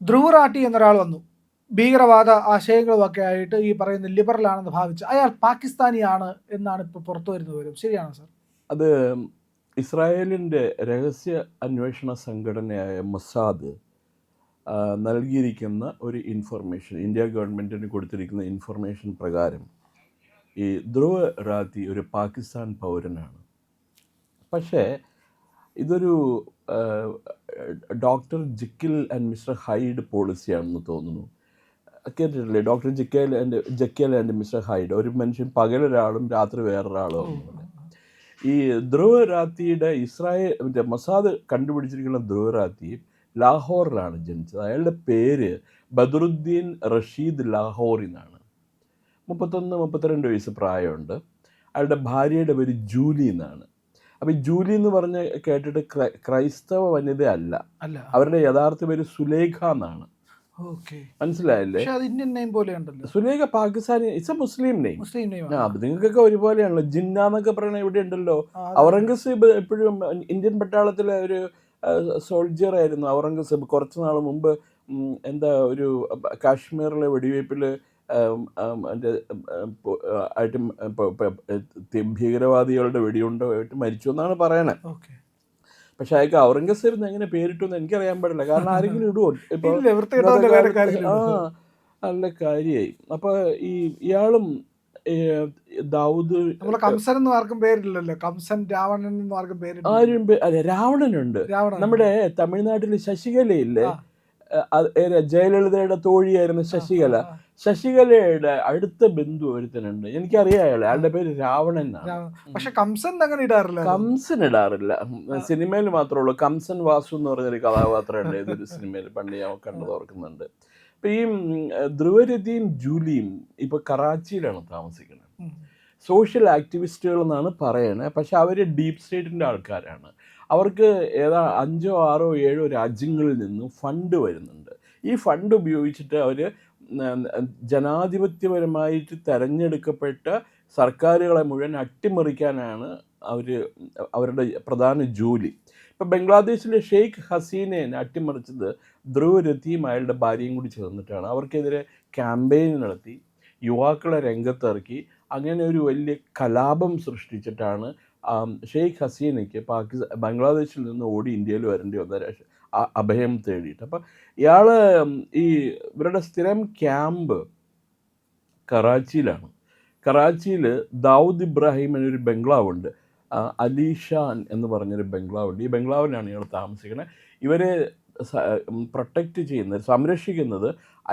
ധ്രുവറാട്ടി എന്നൊരാൾ വന്നു. ഭീകരവാദ ആശയങ്ങളുമൊക്കെ ആയിട്ട് ഈ പറയുന്ന ലിബറൽ ആണെന്ന് ഭാവിച്ച് അയാൾ പാകിസ്ഥാനിയാണ് എന്നാണ് ഇപ്പോൾ പുറത്തു വരുന്ന വിവരം. ശരിയാണോ സർ? അത് ഇസ്രായേലിൻ്റെ രഹസ്യ അന്വേഷണ സംഘടനയായ മൊസാദ് നൽകിയിരിക്കുന്ന ഒരു ഇൻഫർമേഷൻ, ഇന്ത്യ ഗവൺമെൻറ്റിന് കൊടുത്തിരിക്കുന്ന ഇൻഫർമേഷൻ പ്രകാരം ഈ ധ്രുവ റാത്തി ഒരു പാകിസ്ഥാൻ പൗരനാണ്. പക്ഷേ ഇതൊരു doctor Jekyll and mister Hyde പോളിസിയാണെന്ന് തോന്നുന്നു. കേട്ടിട്ടില്ലേ? Doctor Jekyll and mister Hyde. ഒരു മനുഷ്യൻ പകലൊരാളും രാത്രി വേറൊരാളും. ഈ ധ്രുവ റാത്തിയുടെ മൊസാദ് കണ്ടുപിടിച്ചിരിക്കുന്ന ധ്രുവ റാത്തി ലാഹോറിലാണ് ജനിച്ചത്. അയാളുടെ പേര് ബദറുദ്ദീൻ റഷീദ് ലാഹോറി എന്നാണ്. 31-32 വയസ്സ് പ്രായമുണ്ട്. അയാളുടെ ഭാര്യയുടെ പേര് ജൂലി എന്നാണ്. അപ്പം ജൂലി എന്ന് പറഞ്ഞ് കേട്ടിട്ട് ക്രൈസ്തവ വനിത അല്ല, അവരുടെ യഥാർത്ഥ പേര് സുലേഖ എന്നാണ്. മനസ്സിലായില്ലേ? Sulekha Pakistani, it's a Muslim name. അത് നിങ്ങൾക്കൊക്കെ ഒരുപോലെയാണല്ലോ. ജിന്ന എന്നൊക്കെ പറയുന്നത് ഇവിടെ ഉണ്ടല്ലോ. ഔറംഗസേബ് എപ്പോഴും ഇന്ത്യൻ പട്ടാളത്തിലെ ഒരു സോൾജിയർ ആയിരുന്നു ഔറംഗസേബ്. കുറച്ച് നാൾ മുമ്പ് ഒരു കാശ്മീരിലെ വെടിവയ്പ്പിൽ ആയിട്ട് ഭീകരവാദികളുടെ വെടിയുണ്ടായിട്ട് മരിച്ചു എന്നാണ് പറയണേ. പക്ഷെ അയാൾക്ക് ഔറംഗസേബ് എങ്ങനെ പേരിട്ടു എന്ന് എനിക്കറിയാൻ പാടില്ല. കാരണം ആരെങ്കിലും ഇടുവോ? ഇപ്പൊ നല്ല കാര്യമായി. അപ്പൊ ഇയാളും ദാവൂദ് രാവണനുണ്ട്. നമ്മുടെ തമിഴ്നാട്ടിൽ ശശികലയില്ലേ, ജയലളിതയുടെ തോഴിയായിരുന്നു ശശികല. ശശികലയുടെ അടുത്ത ബന്ധു ഒരുത്തനുണ്ട്, എനിക്കറിയാം അയാളുടെ പേര് രാവണൻ എന്നാണ്. പക്ഷെ കംസൻ ഇടാറില്ല. സിനിമയിൽ മാത്രമേ ഉള്ളൂ. കംസൻ വാസു എന്ന് പറഞ്ഞൊരു കഥാപാത്രം ഉണ്ട് ഏതൊരു സിനിമയിൽ, പണ്ട് ഞാൻ കണ്ടത് ഓർക്കുന്നുണ്ട്. അപ്പൊ ഈ ധ്രുവരതിയും ജൂലിയും ഇപ്പൊ കറാച്ചിയിലാണ് താമസിക്കുന്നത്. സോഷ്യൽ ആക്ടിവിസ്റ്റുകൾ എന്നാണ് പറയണേ. പക്ഷെ അവര് ഡീപ് സ്റ്റേറ്റിന്റെ ആൾക്കാരാണ്. അവർക്ക് 5, 6, 7 രാജ്യങ്ങളിൽ നിന്നും ഫണ്ട് വരുന്നുണ്ട്. ഈ ഫണ്ട് ഉപയോഗിച്ചിട്ട് അവർ ജനാധിപത്യപരമായിട്ട് തിരഞ്ഞെടുക്കപ്പെട്ട സർക്കാരുകളെ മുഴുവൻ അട്ടിമറിക്കാനാണ് അവരുടെ പ്രധാന ജോലി. ഇപ്പം ബംഗ്ലാദേശിലെ ഷെയ്ഖ് ഹസീനയെ അട്ടിമറിച്ചത് ധ്രുവരതിയും അയാളുടെ ഭാര്യയും കൂടി ചേർന്നിട്ടാണ്. അവർക്കെതിരെ ക്യാമ്പയിൻ നടത്തി, യുവാക്കളെ രംഗത്തിറക്കി, അങ്ങനെ ഒരു വലിയ കലാപം സൃഷ്ടിച്ചിട്ടാണ് ഷെയ്ഖ് ഹസീനയ്ക്ക് ബംഗ്ലാദേശിൽ നിന്ന് ഓടി ഇന്ത്യയിൽ വരേണ്ടി വന്ന അഭയം തേടിയിട്ട്. അപ്പം ഇവരുടെ സ്ഥിരം ക്യാമ്പ് കറാച്ചിയിലാണ്. കറാച്ചിയിൽ ദാവൂദ് ഇബ്രാഹിം എന്നൊരു ബംഗ്ലാവുണ്ട്, അലിഷാൻ എന്ന് പറഞ്ഞൊരു ബംഗ്ലാവുണ്ട്. ഈ ബംഗ്ലാവിലാണ് ഇയാൾ താമസിക്കുന്നത്. ഇവരെ പ്രൊട്ടക്റ്റ് ചെയ്യുന്നത്, സംരക്ഷിക്കുന്നത്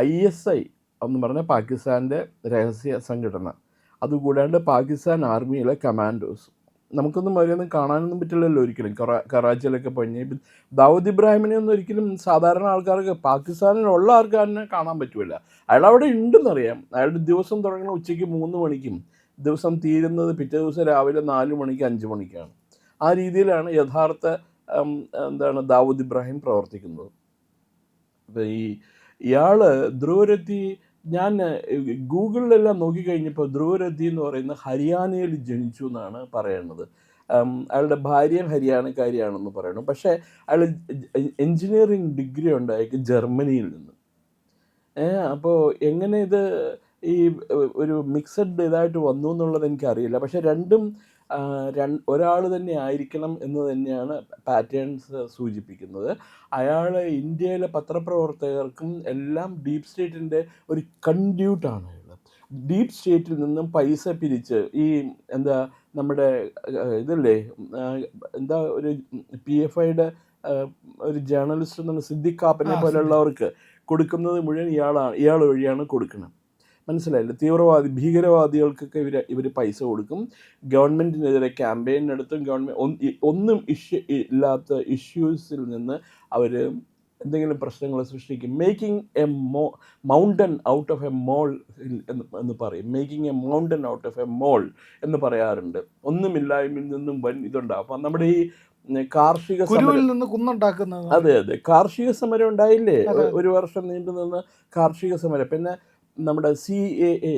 ISI എന്ന് പറഞ്ഞ പാകിസ്ഥാൻ്റെ രഹസ്യ സംഘടന. അതുകൂടാണ്ട് പാകിസ്ഥാൻ ആർമിയിലെ കമാൻഡോസ്. നമുക്കൊന്നും അവരെയൊന്നും കാണാനൊന്നും പറ്റില്ലല്ലോ ഒരിക്കലും. കറാച്ചിയിലൊക്കെ പോയി ദാവൂദ് ഇബ്രാഹിമിനെ ഒന്നും ഒരിക്കലും സാധാരണ ആൾക്കാർക്ക്, പാകിസ്ഥാനിലുള്ള ആൾക്കാരനെ കാണാൻ പറ്റുമില്ല. അയാൾ അവിടെ ഉണ്ടെന്നറിയാം. അയാളുടെ ദിവസം തുടങ്ങുന്ന ഉച്ചയ്ക്ക് 3 മണിക്കും ദിവസം തീരുന്നത് പിറ്റേ ദിവസം രാവിലെ 4 മണിക്ക് 5 മണിക്കാണ്. ആ രീതിയിലാണ് യഥാർത്ഥ ദാവൂദ് ഇബ്രാഹിം പ്രവർത്തിക്കുന്നത്. അപ്പം ഇയാൾ ധ്രുവരതി, ഞാൻ ഗൂഗിളിലെല്ലാം നോക്കിക്കഴിഞ്ഞപ്പോൾ ധ്രുവരതി എന്ന് പറയുന്ന ഹരിയാനയിൽ ജനിച്ചു എന്നാണ് പറയുന്നത്. അയാളുടെ ഭാര്യ ഹരിയാനക്കാരിയാണെന്ന് പറയണം. പക്ഷേ അയാൾ എൻജിനീയറിങ് ഡിഗ്രി ഉണ്ട് അയാൾക്ക് ജർമ്മനിയിൽ നിന്ന്. അപ്പോൾ എങ്ങനെ ഇത് ഒരു മിക്സഡ് ഇതായിട്ട് വന്നു എന്നുള്ളത് എനിക്കറിയില്ല. പക്ഷെ രണ്ടും ഒരാൾ തന്നെ ആയിരിക്കണം എന്ന് തന്നെയാണ് പാറ്റേൺസ് സൂചിപ്പിക്കുന്നത്. അയാൾ ഇന്ത്യയിലെ പത്രപ്രവർത്തകർക്കും എല്ലാം ഡീപ് സ്റ്റേറ്റിൻ്റെ ഒരു കൺഡ്യൂട്ടാണ് അയാൾ. ഡീപ് സ്റ്റേറ്റിൽ നിന്നും പൈസ പിരിച്ച് നമ്മുടെ ഇതല്ലേ ഒരു PFIയുടെ ഒരു ജേർണലിസ്റ്റ് എന്നുള്ള സിദ്ദിഖ് കാപ്പനെ പോലെയുള്ളവർക്ക് കൊടുക്കുന്നത് മുഴുവൻ ഇയാൾ വഴിയാണ് കൊടുക്കുന്നത്. മനസ്സിലായില്ല? ഭീകരവാദികൾക്കൊക്കെ ഇവർ പൈസ കൊടുക്കും. ഗവൺമെൻറ്റിനെതിരെ ക്യാമ്പയിൻ നടത്തും. ഒന്നും ഇല്ലാത്ത ഇഷ്യൂസിൽ നിന്ന് അവർ എന്തെങ്കിലും പ്രശ്നങ്ങൾ സൃഷ്ടിക്കും. Making a mountain out of a mole എന്ന് പറയും. Making a mountain out of a mole എന്ന് പറയാറുണ്ട്. ഒന്നുമില്ലായ്മയിൽ നിന്നും വൻ ഇതുണ്ടാകും. അപ്പം നമ്മുടെ ഈ കാർഷിക സമരം, അതെ, കാർഷിക സമരം ഉണ്ടായില്ലേ, 1 വർഷം നീണ്ടു നിന്ന കാർഷിക സമരം. പിന്നെ നമ്മുടെ CAA,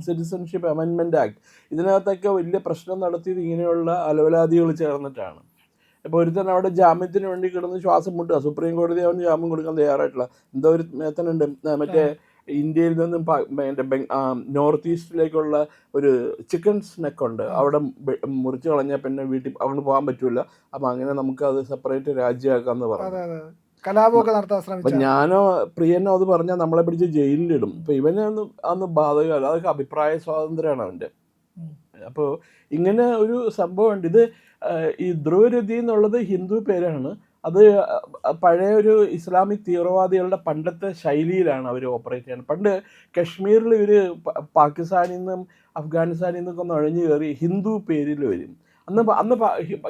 സിറ്റിസൺഷിപ്പ് അമെൻമെൻറ്റ് ആക്ട്, ഇതിനകത്തൊക്കെ വലിയ പ്രശ്നം നടത്തിയത് ഇങ്ങനെയുള്ള അലവലാദികൾ ചേർന്നിട്ടാണ്. ഇപ്പോൾ ഒരുത്തൻ അവിടെ ജാമ്യത്തിന് വേണ്ടി കിടന്ന് ശ്വാസം മുട്ടുക, സുപ്രീം കോടതി അവന് ജാമ്യം കൊടുക്കാൻ തയ്യാറായിട്ടില്ല. എന്തോ ഒരു മേത്തനുണ്ട് മറ്റേ ഇന്ത്യയിൽ നിന്നും നോർത്ത് ഈസ്റ്റിലേക്കുള്ള ഒരു ചിക്കൻ സ്നെക്കുണ്ട്, അവിടെ മുറിച്ച് കളഞ്ഞാൽ പിന്നെ വീട്ടിൽ അവിടെ പോകാൻ പറ്റൂല. അപ്പം അങ്ങനെ നമുക്ക് അത് സെപ്പറേറ്റ് രാജ്യമാക്കാമെന്ന് പറഞ്ഞു. കലാപമൊക്കെ നടത്താൻ അപ്പം ശ്രമിച്ചു. ഞാനോ പ്രിയനോ അത് പറഞ്ഞാൽ നമ്മളെ പിടിച്ച് ജയിലിലിടും. ഇപ്പം ഇവനെ അന്ന് ബാധകമല്ല, അതൊക്കെ അഭിപ്രായ സ്വാതന്ത്ര്യമാണ് അവൻ്റെ. അപ്പോൾ ഇങ്ങനെ ഒരു സംഭവമുണ്ട്. ഇത് ഈ ധ്രുവരതി എന്നുള്ളത് ഹിന്ദു പേരാണ്. അത് പഴയ ഒരു ഇസ്ലാമിക് തീവ്രവാദികളുടെ പണ്ടത്തെ ശൈലിയിലാണ് അവർ ഓപ്പറേറ്റ് ചെയ്യുന്നത്. പണ്ട് കശ്മീരിൽ ഇവർ പാകിസ്ഥാനിൽ നിന്നും അഫ്ഗാനിസ്ഥാനിൽ നിന്നൊക്കെ നുഴഞ്ഞു കയറി ഹിന്ദു പേരിൽ വരും. അന്ന്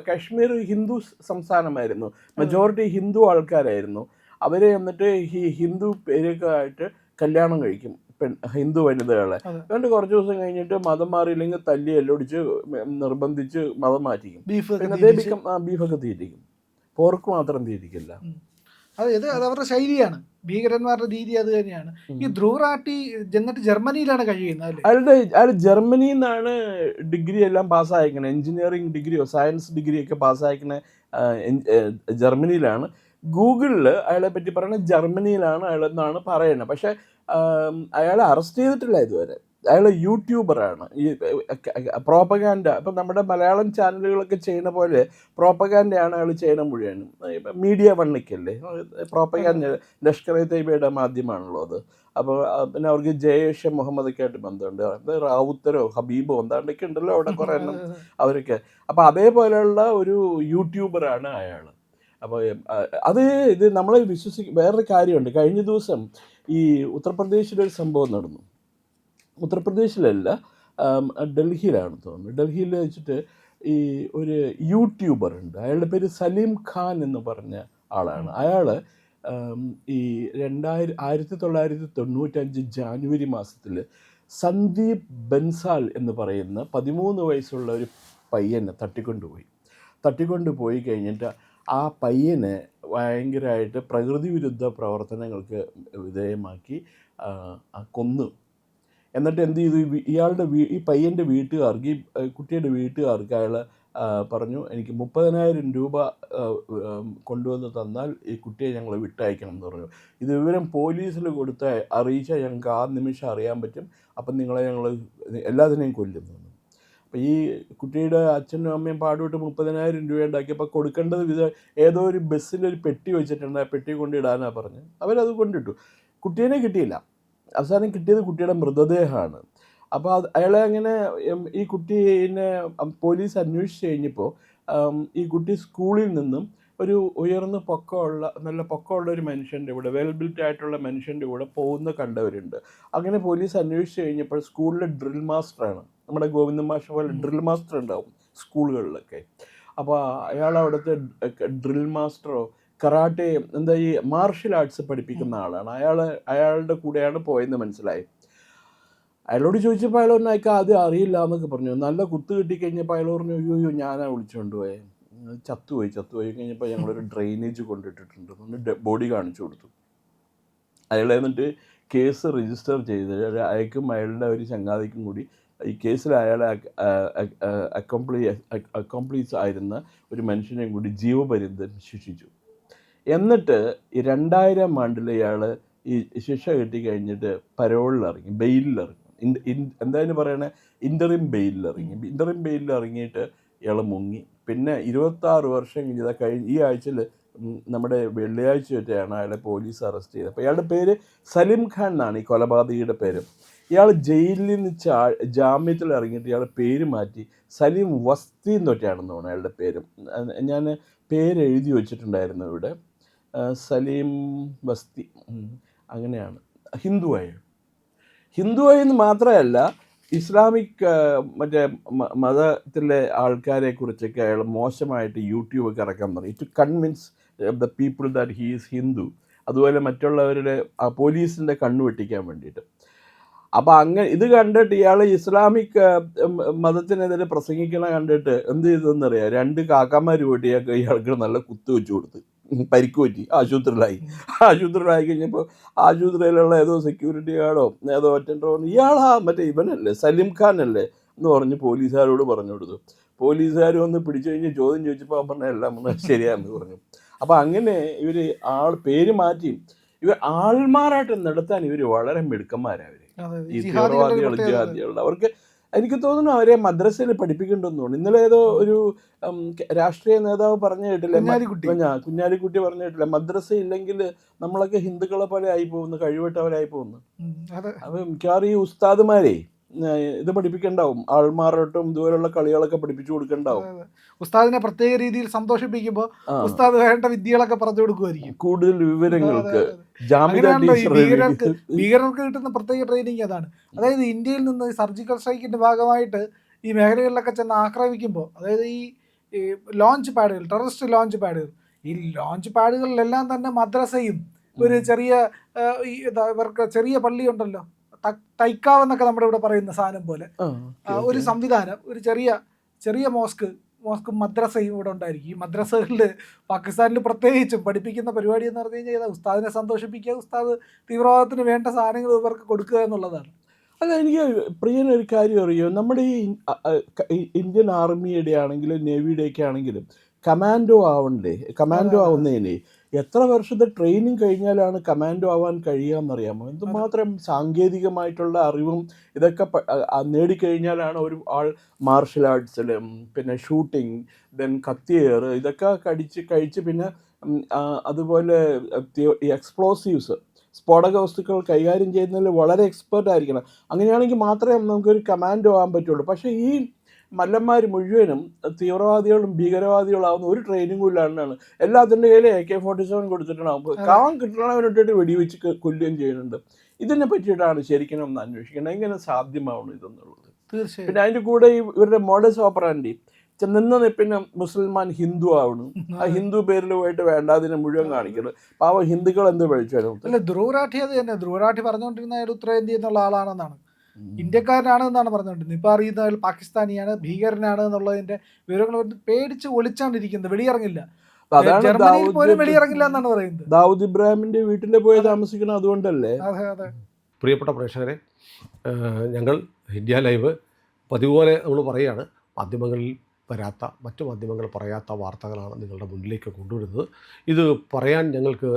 കശ്മീർ ഹിന്ദു സംസ്ഥാനമായിരുന്നു, മെജോറിറ്റി ഹിന്ദു ആൾക്കാരായിരുന്നു. അവരെ എന്നിട്ട് ഈ ഹിന്ദു പേരൊക്കെ ആയിട്ട് കല്യാണം കഴിക്കും ഹിന്ദു വനിതകളെ. അതുകൊണ്ട് കുറച്ച് ദിവസം കഴിഞ്ഞിട്ട് മതം മാറിയില്ലെങ്കിൽ തല്ലി എല്ലൊടിച്ച് നിർബന്ധിച്ച് മതം മാറ്റിക്കും. പിന്നെ ബീഫൊക്കെ തീറ്റിക്കും, പോർക്ക് മാത്രം തീറ്റിക്കില്ല. അത് അവരുടെ ശൈലിയാണ്, ഭീകരന്മാരുടെ രീതി അത് തന്നെയാണ്. ഈ ധ്രുവറാട്ടി എന്നിട്ട് ജർമ്മനിയിലാണ് കഴിയുന്നത്. അയാൾ ജർമ്മനിയിൽ നിന്നാണ് ഡിഗ്രി എല്ലാം പാസ്സായിക്കണേ, എഞ്ചിനീയറിംഗ് ഡിഗ്രിയോ സയൻസ് ഡിഗ്രിയൊക്കെ പാസ്സായിക്കണേ ജർമ്മനിയിലാണ്. ഗൂഗിളിൽ അയാളെ പറ്റി പറയുന്നത് ജർമ്മനിയിലാണ് അയാളെന്നാണ് പറയുന്നത്. പക്ഷേ അയാളെ അറസ്റ്റ് ചെയ്തിട്ടില്ല ഇതുവരെ. അയാൾ യൂട്യൂബറാണ്. ഈ പ്രോപ്പഗാൻഡ ഇപ്പം നമ്മുടെ മലയാളം ചാനലുകളൊക്കെ ചെയ്യുന്ന പോലെ പ്രോപ്പഗാൻഡയാണ് അയാൾ ചെയ്യണ മുഴുവനും. മീഡിയ വണ്ണിക്കല്ലേ പ്രോപ്പഗാൻഡ, ലഷ്കർ-ഇ തയ്യബയുടെ മാധ്യമമാണല്ലോ അത്. അപ്പോൾ പിന്നെ അവർക്ക് ജയ്ഷെ മുഹമ്മദൊക്കെ ആയിട്ട് ബന്ധമുണ്ട്. അത് റാവുത്തരോ ഹബീബോ എന്താണ്ടൊക്കെ ഉണ്ടല്ലോ അവിടെ കുറേ എണ്ണം അവരൊക്കെ. അപ്പോൾ അതേപോലെയുള്ള ഒരു യൂട്യൂബറാണ് അയാൾ. അപ്പോൾ ഇത് നമ്മൾ വേറൊരു കാര്യമുണ്ട്. കഴിഞ്ഞ ദിവസം ഈ ഉത്തർപ്രദേശിലൊരു സംഭവം നടന്നു. ഉത്തർപ്രദേശിലല്ല, ഡൽഹിയിലാണ് തോന്നുന്നു. ഡൽഹിയിൽ വെച്ചിട്ട് ഈ ഒരു യൂട്യൂബർ ഉണ്ട്, അയാളുടെ പേര് സലീം ഖാൻ എന്ന് പറഞ്ഞ ആളാണ്. അയാൾ ഈ 1995 ജാനുവരി മാസത്തിൽ സന്ദീപ് ബൻസാൽ എന്ന് പറയുന്ന 13 വയസ്സുള്ള ഒരു പയ്യനെ തട്ടിക്കൊണ്ടുപോയി കഴിഞ്ഞിട്ട് ആ പയ്യനെ ഭയങ്കരമായിട്ട് പ്രകൃതി വിരുദ്ധ പ്രവർത്തനങ്ങൾക്ക് വിധേയമാക്കി കൊന്നു. എന്നിട്ട് എന്ത് ചെയ്തു, ഈ പയ്യൻ്റെ വീട്ടുകാർക്ക്, ഈ കുട്ടിയുടെ വീട്ടുകാർക്ക് അയാൾ പറഞ്ഞു, എനിക്ക് 30,000 രൂപ കൊണ്ടുവന്ന് തന്നാൽ ഈ കുട്ടിയെ ഞങ്ങൾ വിട്ടയക്കണം എന്ന് പറഞ്ഞു. ഇത് വിവരം പോലീസിൽ കൊടുത്ത് അറിയിച്ചാൽ ഞങ്ങൾക്ക് ആ നിമിഷം അറിയാൻ പറ്റും, അപ്പം നിങ്ങളെ ഞങ്ങൾ എല്ലാത്തിനെയും കൊല്ലുന്നു. അപ്പോൾ ഈ കുട്ടിയുടെ അച്ഛനും അമ്മയും പാടുവിട്ട് 30,000 രൂപ ഉണ്ടാക്കിയപ്പോൾ കൊടുക്കേണ്ടത് ഏതോ ഒരു ബസ്സിലൊരു പെട്ടി വെച്ചിട്ടുണ്ട്, ആ പെട്ടി കൊണ്ടിടാനാണ് പറഞ്ഞ് അവരത് കൊണ്ടിട്ടു. കുട്ടീനെ കിട്ടിയില്ല. അവസാനം കിട്ടിയത് കുട്ടിയുടെ മൃതദേഹമാണ്. അപ്പോൾ അയാളെ അങ്ങനെ ഈ കുട്ടീനെ പോലീസ് അന്വേഷിച്ച് കഴിഞ്ഞപ്പോൾ ഈ കുട്ടി സ്കൂളിൽ നിന്നും ഒരു ഉയർന്ന നല്ല പൊക്കമുള്ള ഒരു മനുഷ്യൻ്റെ കൂടെ, വെൽ ബിൽറ്റ് ആയിട്ടുള്ള മനുഷ്യൻ്റെ കൂടെ കണ്ടവരുണ്ട്. അങ്ങനെ പോലീസ് അന്വേഷിച്ച് കഴിഞ്ഞപ്പോൾ സ്കൂളിലെ ഡ്രിൽ മാസ്റ്ററാണ്, നമ്മുടെ ഗോവിന്ദൻ മാഷ പോലെ ഡ്രിൽ മാസ്റ്റർ ഉണ്ടാവും സ്കൂളുകളിലൊക്കെ. അപ്പോൾ അയാൾ അവിടുത്തെ ഡ്രിൽ മാസ്റ്ററോ കറാട്ടെ ഈ മാർഷ്യൽ ആർട്സ് പഠിപ്പിക്കുന്ന ആളാണ്. അയാളുടെ കൂടെയാണ് പോയെന്ന് മനസ്സിലായി. അയാളോട് ചോദിച്ചപ്പോൾ അയാൾ പറഞ്ഞു അയക്കാൻ ആദ്യം അറിയില്ല എന്നൊക്കെ പറഞ്ഞു. നല്ല കുത്ത് കിട്ടിക്കഴിഞ്ഞപ്പോൾ അയാൾ പറഞ്ഞു അയ്യോ ഞാനാ വിളിച്ചുകൊണ്ട് പോയെ, ചത്തുപോയി കഴിഞ്ഞപ്പോൾ ഞങ്ങളൊരു ഡ്രെയിനേജ് കൊണ്ടിട്ടിട്ടുണ്ട് ബോഡി കാണിച്ചു കൊടുത്തു. അയാൾ എന്നിട്ട് കേസ് രജിസ്റ്റർ ചെയ്ത് അയാൾക്കും അയാളുടെ ഒരു ചങ്ങാതിക്കും കൂടി ഈ കേസിൽ അയാളെ അക്കോംപ്ലീസ് ആയിരുന്ന ഒരു മനുഷ്യനെയും കൂടി ജീവപര്യന്തം ശിക്ഷിച്ചു. എന്നിട്ട് ഈ 2000 ആണ്ടിൽ ഇയാൾ ഈ ശിക്ഷ കിട്ടിക്കഴിഞ്ഞിട്ട് പരോളിലിറങ്ങി, ബെയിലിലിറങ്ങി. എന്തായാലും പറയണേ ഇൻ്ററിം ബെയിലിലിറങ്ങിയിട്ട് ഇയാൾ മുങ്ങി. പിന്നെ 26 വർഷം കഴിഞ്ഞ് ഈ ആഴ്ചയിൽ നമ്മുടെ വെള്ളിയാഴ്ച വെച്ചാണ് അയാളെ പോലീസ് അറസ്റ്റ് ചെയ്തത്. അപ്പോൾ ഇയാളുടെ പേര് സലീം ഖാൻ എന്നാണ്, ഈ കൊലപാതകിയുടെ പേര്. ഇയാൾ ജയിലിൽ നിന്ന് ജാമ്യത്തിൽ ഇറങ്ങിയിട്ട് ഇയാളുടെ പേര് മാറ്റി സലീം വസ്തി എന്നൊക്കെയാണെന്ന് തോന്നുന്നു അയാളുടെ പേര്. ഞാൻ പേര് എഴുതി വച്ചിട്ടുണ്ടായിരുന്നു ഇവിടെ, സലീം വസ്തി അങ്ങനെയാണ്. ഹിന്ദുവായി എന്ന് മാത്രമല്ല, ഇസ്ലാമിക് മതത്തിലെ ആൾക്കാരെ കുറിച്ചൊക്കെ അയാൾ മോശമായിട്ട് യൂട്യൂബൊക്കെ ഇറക്കാൻ തുടങ്ങി, to convince the people that he is Hindu. അതുപോലെ മറ്റുള്ളവരുടെ പോലീസിൻ്റെ കണ്ണു വെട്ടിക്കാൻ വേണ്ടിയിട്ട്. അപ്പോൾ അങ്ങനെ ഇത് കണ്ടിട്ട് ഇയാൾ ഇസ്ലാമിക് മതത്തിനെതിരെ പ്രസംഗിക്കണ കണ്ടിട്ട് എന്ത് ചെയ്തതെന്നറിയാം, 2 കാക്കാമാർ കൂട്ടിയൊക്കെ ഇയാൾക്ക് നല്ല കുത്തു വെച്ച് കൊടുത്ത് പരിക്ക് പറ്റി ആശുപത്രിയിലായി കഴിഞ്ഞപ്പോൾ ആശുപത്രിയിലുള്ള ഏതോ സെക്യൂരിറ്റി ഗാർഡോ ഏതോ അറ്റൻഡറോ ഇയാളാ മറ്റേ ഇവനല്ലേ സലീം ഖാൻ അല്ലേ എന്ന് പറഞ്ഞ് പോലീസുകാരോട് പറഞ്ഞു കൊടുത്തു. പോലീസുകാർ വന്ന് പിടിച്ചു കഴിഞ്ഞ് ചോദ്യം ചോദിച്ചപ്പോൾ അവൻ പറഞ്ഞ എല്ലാം ശരിയാണെന്ന് പറഞ്ഞു. അപ്പോൾ അങ്ങനെ ഇവർ പേര് മാറ്റി ഇവർ ആൾമാരായിട്ട് നടത്താൻ ഇവർ വളരെ മിടുക്കന്മാരാണ്. ഈ തീവ്രവാദികൾ ജിഹാദികളുടെ അവർക്ക് എനിക്ക് തോന്നുന്നു അവരെ മദ്രസയിൽ പഠിപ്പിക്കേണ്ടെന്ന് തോന്നുന്നു. ഇന്നലെ ഏതോ ഒരു രാഷ്ട്രീയ നേതാവ് പറഞ്ഞു കേട്ടില്ല, കുഞ്ഞാലിക്കുട്ടി പറഞ്ഞു കേട്ടില്ല, മദ്രസ ഇല്ലെങ്കിൽ നമ്മളൊക്കെ ഹിന്ദുക്കളെ പോലെ ആയി പോകുന്നു, കഴിവിട്ടവരായി പോകുന്നു. അപ്പൊ മിക്കവാറും ഈ ഉസ്താദുമാരെ ഇത് പഠിപ്പിക്കണ്ടാവും, ആൾമാരോട്ടും ഇതുപോലുള്ള കളികളൊക്കെ പഠിപ്പിച്ചു കൊടുക്കണ്ടാവും. ഉസ്താദിനെ പ്രത്യേക രീതിയിൽ സന്തോഷിപ്പിക്കുമ്പോൾ ഉസ്താദ് വേണ്ട വിദ്യകളൊക്കെ പറഞ്ഞു കൊടുക്കുമായിരിക്കും. കൂടുതൽ വിവരങ്ങൾക്ക് ഭീകരർക്ക് കിട്ടുന്ന പ്രത്യേക ട്രെയിനിങ് അതാണ്. അതായത് ഇന്ത്യയിൽ നിന്ന് സർജിക്കൽ സ്ട്രൈക്കിന്റെ ഭാഗമായിട്ട് ഈ മേഖലകളിലൊക്കെ ചെന്ന് ആക്രമിക്കുമ്പോൾ, അതായത് ഈ ലോഞ്ച് പാഡുകൾ, ടെററിസ്റ്റ് ലോഞ്ച് പാഡുകൾ, ഈ ലോഞ്ച് പാഡുകളിലെല്ലാം തന്നെ മദ്രസയും ഒരു ചെറിയ ഇവർക്ക് ചെറിയ പള്ളിയുണ്ടല്ലോ, തൈക്കാവെന്നൊക്കെ നമ്മുടെ ഇവിടെ പറയുന്ന സാധനം പോലെ ഒരു സംവിധാനം, ഒരു ചെറിയ മോസ്കും മദ്രസയും ഇവിടെ ഉണ്ടായിരിക്കും. ഈ മദ്രസകളിൽ പാകിസ്ഥാനിൽ പ്രത്യേകിച്ചും പഠിപ്പിക്കുന്ന പരിപാടി എന്ന് പറഞ്ഞു കഴിഞ്ഞാൽ ഉസ്താദിനെ സന്തോഷിപ്പിക്കുക, ഉസ്താദ് തീവ്രവാദത്തിന് വേണ്ട സാധനങ്ങൾ ഇവർക്ക് കൊടുക്കുക എന്നുള്ളതാണ്. അല്ല, എനിക്ക് പ്രിയനൊരു കാര്യം അറിയോ, നമ്മുടെ ഈ ഇന്ത്യൻ ആർമിയുടെ ആണെങ്കിലും നേവിയുടെയൊക്കെ ആണെങ്കിലും കമാൻഡോ ആവുന്നതിന് എത്ര വർഷത്തെ ട്രെയിനിങ് കഴിഞ്ഞാലാണ് കമാൻഡോ ആവാൻ കഴിയുകയെന്നറിയാമോ? എന്തുമാത്രം സാങ്കേതികമായിട്ടുള്ള അറിവും ഇതൊക്കെ നേടിക്കഴിഞ്ഞാലാണ് ഒരു ആൾ മാർഷൽ ആർട്സിലും പിന്നെ ഷൂട്ടിങ്, ദെൻ കത്തിയേറ്, ഇതൊക്കെ കഴിച്ച് പിന്നെ അതുപോലെ എക്സ്പ്ലോസീവ്സ്, സ്ഫോടക വസ്തുക്കൾ കൈകാര്യം ചെയ്യുന്നതിൽ വളരെ എക്സ്പേർട്ട് ആയിരിക്കണം. അങ്ങനെയാണെങ്കിൽ മാത്രമേ നമുക്കൊരു കമാൻഡോ ആകാൻ പറ്റുള്ളൂ. പക്ഷേ ഈ മല്ലന്മാർ മുഴുവനും തീവ്രവാദികളും ഭീകരവാദികളാവുന്ന ഒരു ട്രെയിനിങ്ങും ഇല്ലാണ്ടാണ്. എല്ലാത്തിൻ്റെ കയ്യിൽ AK-47 കൊടുത്തിട്ടുണ്ടാകുമ്പോൾ കിട്ടണവനിട്ടിട്ട് വെടിവെച്ച് കൊല്ലുകയും ചെയ്യുന്നുണ്ട്. ഇതിനെ പറ്റിയിട്ടാണ് ശരിക്കും ഒന്ന് അന്വേഷിക്കണം, എങ്ങനെ സാധ്യമാവണം ഇതെന്നുള്ളത്. തീർച്ചയായും. പിന്നെ അതിൻ്റെ കൂടെ ഇവരുടെ മോഡസ് ഓപ്പറാൻഡി പിന്നെ മുസൽമാൻ ഹിന്ദു ആവണം, ആ ഹിന്ദു പേരിൽ പോയിട്ട് വേണ്ടാതിനെ മുഴുവൻ കാണിക്കുന്നത്. പാവം ഹിന്ദുക്കൾ എന്ത് പഴിച്ചാലും. അല്ല, ധ്രുവരാഠി അത് തന്നെ, ധ്രുവരാഠി പറഞ്ഞുകൊണ്ടിരുന്ന ഉത്തരേന്ത്യ എന്നുള്ള ആളാണെന്നാണ്, ഇന്ത്യക്കാരനാണ് എന്നാണ് പറഞ്ഞുകൊണ്ടിരുന്നത്. ഇപ്പൊ അറിയുന്ന പാകിസ്ഥാനിയാണ്, ഭീകരനാണ് എന്നുള്ളതിന്റെ വിവരങ്ങൾ പേടിച്ച് ഒളിച്ചാണ്ടിരിക്കുന്നത്, വെളിയിറങ്ങില്ല. ജർമ്മനിയിൽ പോലും വെളിയിറങ്ങില്ല എന്നാണ് പറയുന്നത്. ദാവൂദ് ഇബ്രാഹിമിന്റെ വീട്ടിൽ പോയി താമസിക്കണം, അതുകൊണ്ടല്ലേ. അതെ. പ്രിയപ്പെട്ട പ്രേക്ഷകരെ, ഞങ്ങൾ ഇന്ത്യ ലൈവ് പതിപോലെ നമ്മൾ പറയുകയാണ്, മാധ്യമങ്ങളിൽ വരാത്ത, മറ്റു മാധ്യമങ്ങൾ പറയാത്ത വാർത്തകളാണ് നിങ്ങളുടെ മുന്നിലേക്ക് കൊണ്ടുവരുന്നത്. ഇത് പറയാൻ ഞങ്ങൾക്ക്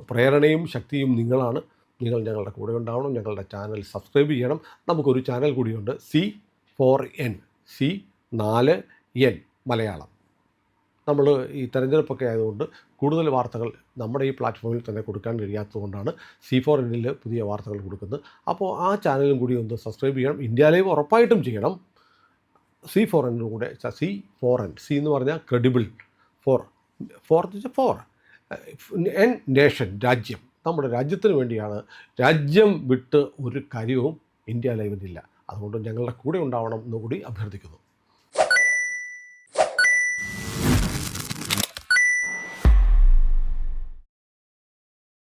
പ്രേരണയും ശക്തിയും നിങ്ങളാണ്. നിങ്ങൾ ഞങ്ങളുടെ കൂടെ ഉണ്ടാവണം. ഞങ്ങളുടെ ചാനൽ സബ്സ്ക്രൈബ് ചെയ്യണം. നമുക്കൊരു ചാനൽ കൂടിയുണ്ട്, C4N മലയാളം. നമ്മൾ ഈ തെരഞ്ഞെടുപ്പൊക്കെ ആയതുകൊണ്ട് കൂടുതൽ വാർത്തകൾ നമ്മുടെ ഈ പ്ലാറ്റ്ഫോമിൽ തന്നെ കൊടുക്കാൻ കഴിയാത്തതുകൊണ്ടാണ് C4Nൽ പുതിയ വാർത്തകൾ കൊടുക്കുന്നത്. അപ്പോൾ ആ ചാനലും കൂടി ഒന്ന് സബ്സ്ക്രൈബ് ചെയ്യണം. ഇന്ത്യ ലൈവ് ഉറപ്പായിട്ടും ചെയ്യണം. C4N കൂടെ, C4N, C എന്ന് പറഞ്ഞാൽ ക്രെഡിബിൾ, ഫോർ N നേഷൻ, രാജ്യം. നമ്മുടെ രാജ്യത്തിന് വേണ്ടിയാണ്. രാജ്യം വിട്ട് ഒരു കാര്യവും ഇന്ത്യ ലൈവിനില്ല. അതുകൊണ്ട് ഞങ്ങളുടെ കൂടെ ഉണ്ടാവണം എന്നുകൂടി അഭ്യർത്ഥിക്കുന്നു.